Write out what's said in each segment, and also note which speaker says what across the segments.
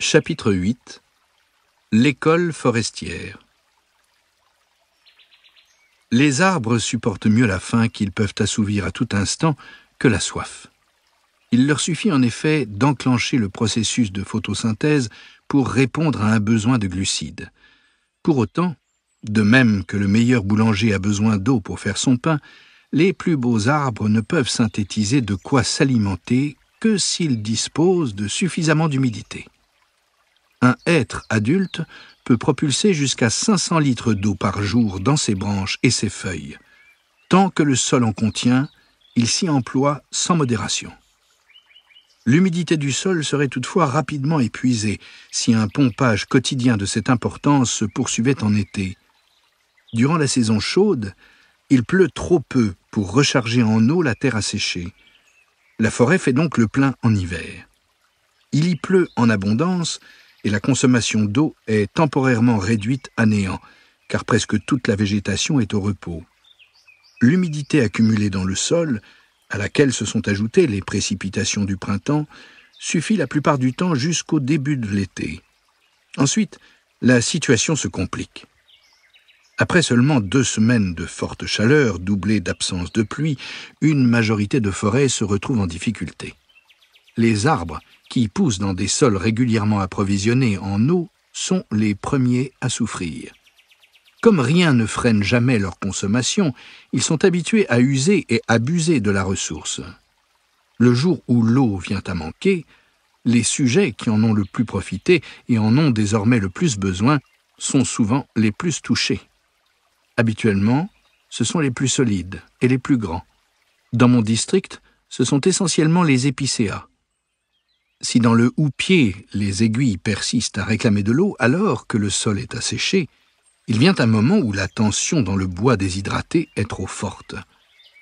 Speaker 1: Chapitre 8 L'école forestière. Les arbres supportent mieux la faim qu'ils peuvent assouvir à tout instant que la soif. Il leur suffit en effet d'enclencher le processus de photosynthèse pour répondre à un besoin de glucides. Pour autant, de même que le meilleur boulanger a besoin d'eau pour faire son pain, les plus beaux arbres ne peuvent synthétiser de quoi s'alimenter que s'ils disposent de suffisamment d'humidité. Un hêtre adulte peut propulser jusqu'à 500 litres d'eau par jour dans ses branches et ses feuilles. Tant que le sol en contient, il s'y emploie sans modération. L'humidité du sol serait toutefois rapidement épuisée si un pompage quotidien de cette importance se poursuivait en été. Durant la saison chaude, il pleut trop peu pour recharger en eau la terre asséchée. La forêt fait donc le plein en hiver. Il y pleut en abondance et la consommation d'eau est temporairement réduite à néant, car presque toute la végétation est au repos. L'humidité accumulée dans le sol, à laquelle se sont ajoutées les précipitations du printemps, suffit la plupart du temps jusqu'au début de l'été. Ensuite, la situation se complique. Après seulement 2 semaines de forte chaleur, doublée d'absence de pluie, une majorité de forêts se retrouve en difficulté. Les arbres, qui poussent dans des sols régulièrement approvisionnés en eau, sont les premiers à souffrir. Comme rien ne freine jamais leur consommation, ils sont habitués à user et abuser de la ressource. Le jour où l'eau vient à manquer, les sujets qui en ont le plus profité et en ont désormais le plus besoin sont souvent les plus touchés. Habituellement, ce sont les plus solides et les plus grands. Dans mon district, ce sont essentiellement les épicéas. Si dans le houppier, les aiguilles persistent à réclamer de l'eau alors que le sol est asséché, il vient un moment où la tension dans le bois déshydraté est trop forte.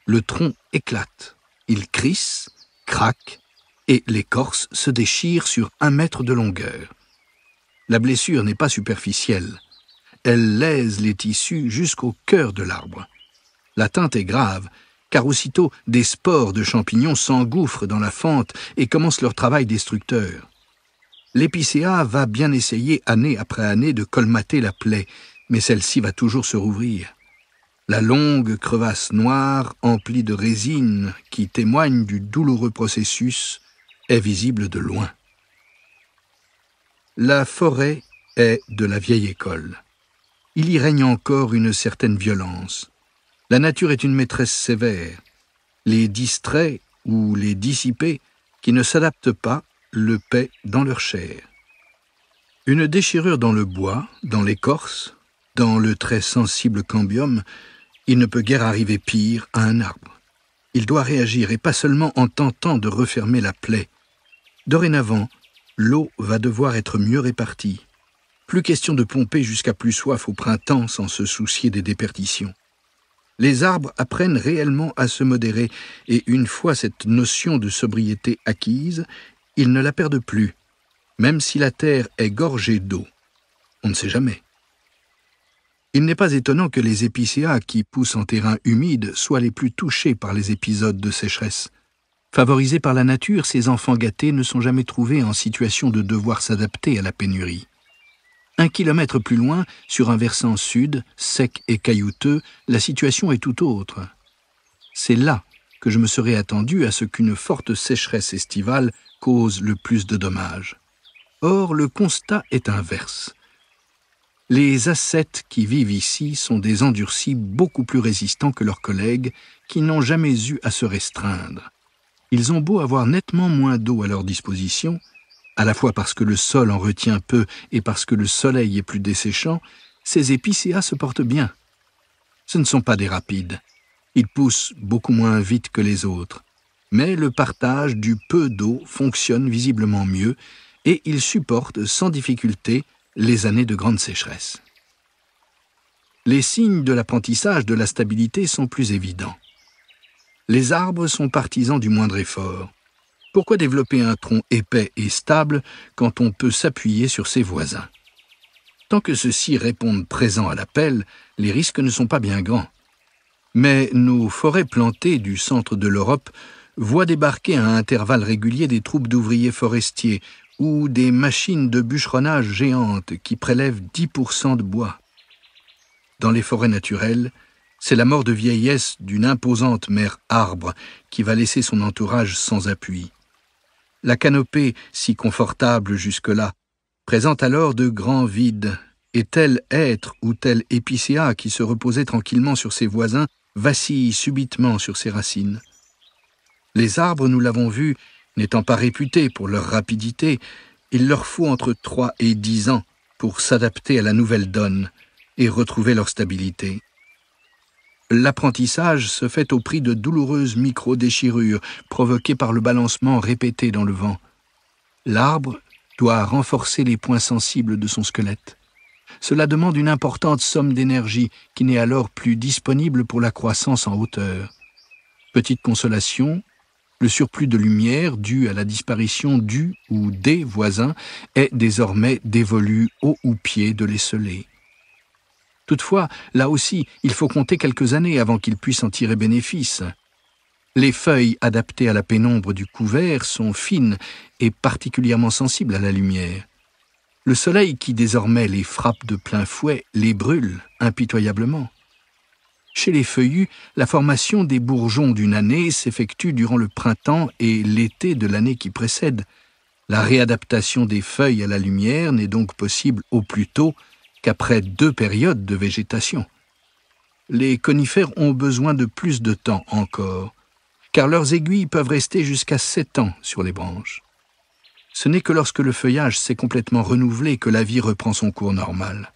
Speaker 1: Le tronc éclate, il crisse, craque, et l'écorce se déchire sur 1 mètre de longueur. La blessure n'est pas superficielle. Elle lèse les tissus jusqu'au cœur de l'arbre. L'atteinte est grave, car aussitôt des spores de champignons s'engouffrent dans la fente et commencent leur travail destructeur. L'épicéa va bien essayer année après année de colmater la plaie, mais celle-ci va toujours se rouvrir. La longue crevasse noire, emplie de résine, qui témoigne du douloureux processus, est visible de loin. La forêt est de la vieille école. Il y règne encore une certaine violence. La nature est une maîtresse sévère. Les distraits ou les dissipés qui ne s'adaptent pas le paient dans leur chair. Une déchirure dans le bois, dans l'écorce, dans le très sensible cambium, il ne peut guère arriver pire à un arbre. Il doit réagir et pas seulement en tentant de refermer la plaie. Dorénavant, l'eau va devoir être mieux répartie. Plus question de pomper jusqu'à plus soif au printemps sans se soucier des déperditions. Les arbres apprennent réellement à se modérer et une fois cette notion de sobriété acquise, ils ne la perdent plus, même si la terre est gorgée d'eau. On ne sait jamais. Il n'est pas étonnant que les épicéas qui poussent en terrain humide soient les plus touchés par les épisodes de sécheresse. Favorisés par la nature, ces enfants gâtés ne sont jamais trouvés en situation de devoir s'adapter à la pénurie. 1 kilomètre plus loin, sur un versant sud, sec et caillouteux, la situation est tout autre. C'est là que je me serais attendu à ce qu'une forte sécheresse estivale cause le plus de dommages. Or, le constat est inverse. Les ascètes qui vivent ici sont des endurcis beaucoup plus résistants que leurs collègues qui n'ont jamais eu à se restreindre. Ils ont beau avoir nettement moins d'eau à leur disposition, à la fois parce que le sol en retient peu et parce que le soleil est plus desséchant, ces épicéas se portent bien. Ce ne sont pas des rapides. Ils poussent beaucoup moins vite que les autres. Mais le partage du peu d'eau fonctionne visiblement mieux et ils supportent sans difficulté les années de grande sécheresse. Les signes de l'apprentissage de la stabilité sont plus évidents. Les arbres sont partisans du moindre effort. Pourquoi développer un tronc épais et stable quand on peut s'appuyer sur ses voisins? Tant que ceux-ci répondent présents à l'appel, les risques ne sont pas bien grands. Mais nos forêts plantées du centre de l'Europe voient débarquer à intervalles réguliers des troupes d'ouvriers forestiers ou des machines de bûcheronnage géantes qui prélèvent 10% de bois. Dans les forêts naturelles, c'est la mort de vieillesse d'une imposante mère arbre qui va laisser son entourage sans appui. La canopée, si confortable jusque-là, présente alors de grands vides, et tel être ou tel épicéa qui se reposait tranquillement sur ses voisins vacille subitement sur ses racines. Les arbres, nous l'avons vu, n'étant pas réputés pour leur rapidité, il leur faut entre 3 et 10 ans pour s'adapter à la nouvelle donne et retrouver leur stabilité. L'apprentissage se fait au prix de douloureuses micro-déchirures provoquées par le balancement répété dans le vent. L'arbre doit renforcer les points sensibles de son squelette. Cela demande une importante somme d'énergie qui n'est alors plus disponible pour la croissance en hauteur. Petite consolation, le surplus de lumière dû à la disparition du ou des voisins est désormais dévolu haut ou pied de l'esselé. Toutefois, là aussi, il faut compter quelques années avant qu'il puisse en tirer bénéfice. Les feuilles adaptées à la pénombre du couvert sont fines et particulièrement sensibles à la lumière. Le soleil qui désormais les frappe de plein fouet les brûle impitoyablement. Chez les feuillus, la formation des bourgeons d'une année s'effectue durant le printemps et l'été de l'année qui précède. La réadaptation des feuilles à la lumière n'est donc possible au plus tôt qu'après 2 périodes de végétation. Les conifères ont besoin de plus de temps encore, car leurs aiguilles peuvent rester jusqu'à 7 ans sur les branches. Ce n'est que lorsque le feuillage s'est complètement renouvelé que la vie reprend son cours normal.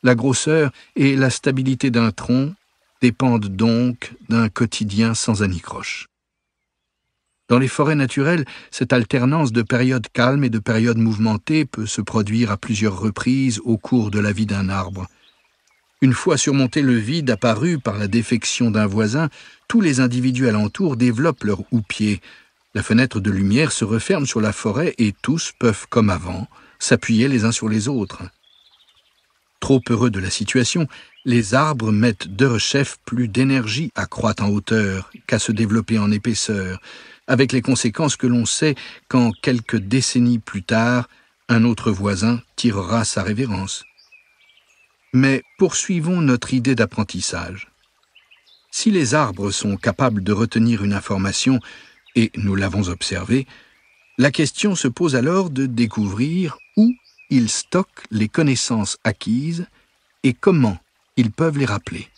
Speaker 1: La grosseur et la stabilité d'un tronc dépendent donc d'un quotidien sans anicroche. Dans les forêts naturelles, cette alternance de périodes calmes et de périodes mouvementées peut se produire à plusieurs reprises au cours de la vie d'un arbre. Une fois surmonté le vide apparu par la défection d'un voisin, tous les individus alentours développent leur houppier. La fenêtre de lumière se referme sur la forêt et tous peuvent, comme avant, s'appuyer les uns sur les autres. Trop heureux de la situation, les arbres mettent de rechef plus d'énergie à croître en hauteur qu'à se développer en épaisseur, avec les conséquences que l'on sait quand, quelques décennies plus tard, un autre voisin tirera sa révérence. Mais poursuivons notre idée d'apprentissage. Si les arbres sont capables de retenir une information, et nous l'avons observé, la question se pose alors de découvrir où ils stockent les connaissances acquises et comment ils peuvent les rappeler.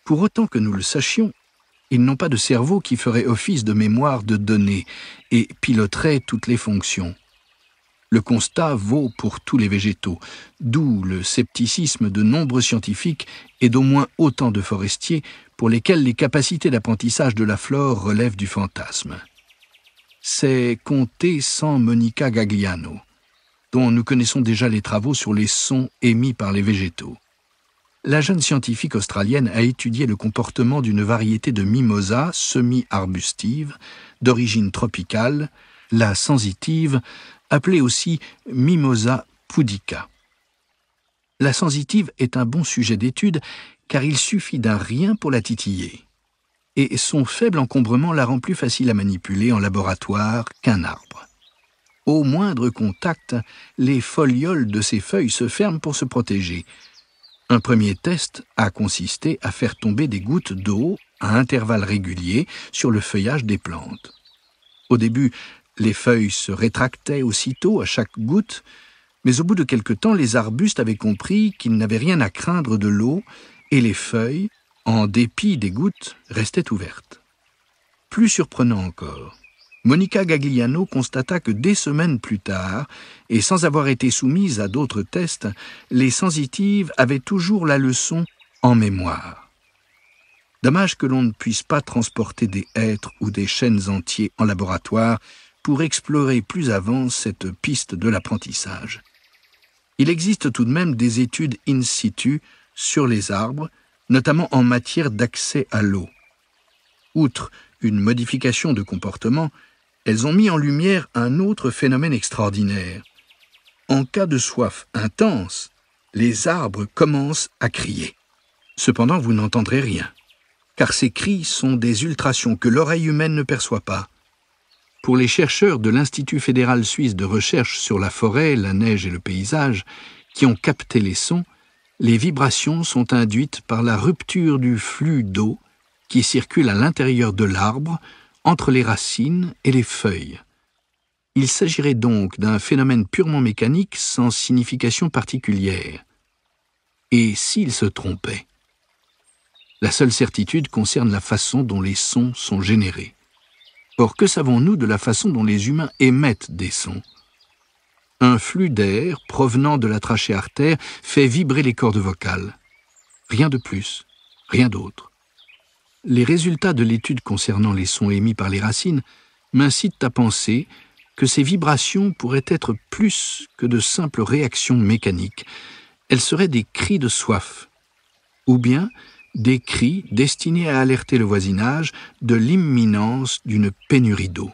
Speaker 1: Pour autant que nous le sachions, ils n'ont pas de cerveau qui ferait office de mémoire de données et piloterait toutes les fonctions. Le constat vaut pour tous les végétaux, d'où le scepticisme de nombreux scientifiques et d'au moins autant de forestiers pour lesquels les capacités d'apprentissage de la flore relèvent du fantasme. C'est compter sans Monica Gagliano, dont nous connaissons déjà les travaux sur les sons émis par les végétaux. La jeune scientifique australienne a étudié le comportement d'une variété de mimosa semi-arbustive, d'origine tropicale, la sensitive, appelée aussi Mimosa pudica. La sensitive est un bon sujet d'étude car il suffit d'un rien pour la titiller. Et son faible encombrement la rend plus facile à manipuler en laboratoire qu'un arbre. Au moindre contact, les folioles de ses feuilles se ferment pour se protéger. Un premier test a consisté à faire tomber des gouttes d'eau à intervalles réguliers sur le feuillage des plantes. Au début, les feuilles se rétractaient aussitôt à chaque goutte, mais au bout de quelque temps, les arbustes avaient compris qu'ils n'avaient rien à craindre de l'eau et les feuilles, en dépit des gouttes, restaient ouvertes. Plus surprenant encore, Monica Gagliano constata que des semaines plus tard, et sans avoir été soumise à d'autres tests, les sensitives avaient toujours la leçon en mémoire. Dommage que l'on ne puisse pas transporter des hêtres ou des chênes entiers en laboratoire pour explorer plus avant cette piste de l'apprentissage. Il existe tout de même des études in situ sur les arbres, notamment en matière d'accès à l'eau. Outre une modification de comportement, elles ont mis en lumière un autre phénomène extraordinaire. En cas de soif intense, les arbres commencent à crier. Cependant, vous n'entendrez rien, car ces cris sont des ultrations que l'oreille humaine ne perçoit pas. Pour les chercheurs de l'Institut fédéral suisse de recherche sur la forêt, la neige et le paysage, qui ont capté les sons, les vibrations sont induites par la rupture du flux d'eau qui circule à l'intérieur de l'arbre, entre les racines et les feuilles. Il s'agirait donc d'un phénomène purement mécanique sans signification particulière. Et s'ils se trompaient? La seule certitude concerne la façon dont les sons sont générés. Or, que savons-nous de la façon dont les humains émettent des sons? Un flux d'air provenant de la trachée artère fait vibrer les cordes vocales. Rien de plus, rien d'autre. Les résultats de l'étude concernant les sons émis par les racines m'incitent à penser que ces vibrations pourraient être plus que de simples réactions mécaniques. Elles seraient des cris de soif, ou bien des cris destinés à alerter le voisinage de l'imminence d'une pénurie d'eau.